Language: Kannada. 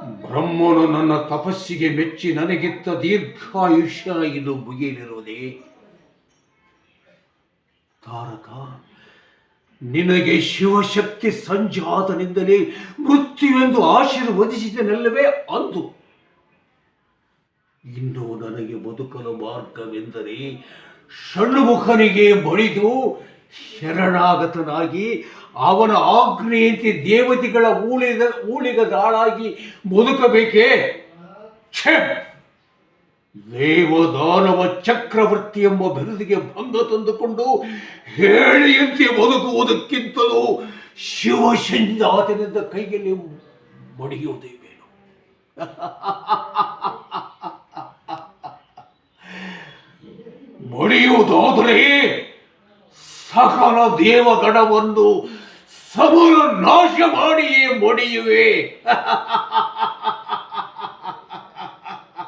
ಬ್ರಹ್ಮನು ನನ್ನ ತಪಸ್ಸಿಗೆ ಮೆಚ್ಚಿ ನನಗಿತ್ತ ದೀರ್ಘಾಯುಷ್ಯ ಇದು ಮುಗಿಯಲಿರುವುದೇ. ತಾರಕ, ನಿನಗೆ ಶಿವಶಕ್ತಿ ಸಂಜಾತನಿಂದಲೇ ಮೃತ್ಯುವೆಂದು ಆಶೀರ್ವದಿಸಿದನಲ್ಲವೇ ಅಂದು. ಇನ್ನು ನನಗೆ ಬದುಕಲು ಮಾರ್ಗವೆಂದರೆ ಷಣ್ಮುಖನಿಗೆ ಬಳಿದು ಶರಣಾಗತನಾಗಿ ಅವನ ಆಜ್ಞೆಯಂತೆ ದೇವತೆಗಳ ಊಳಿಗದಾಳಾಗಿ ಬದುಕಬೇಕೇ? ಛೇ! ದೇವದಾನವ ಚಕ್ರವರ್ತಿ ಎಂಬ ಬಿರುದಿಗೆ ಭಂಗ ತಂದುಕೊಂಡು ಹೇಳಿಯಂತೆ ಬದುಕುವುದಕ್ಕಿಂತಲೂ ಶಿವಸಂಜಾತನಿಂದ ಕೈಯಲ್ಲಿ ಮಡಿಯುವುದೇ ಬೇನು. ಮಡಿಯುವುದಾದರೆ ಸಕಲ ದೇವಗಣವನ್ನು ಸಮೂಲ ನಾಶ ಮಾಡಿಯೇ ಮಡಿಯುವೆ.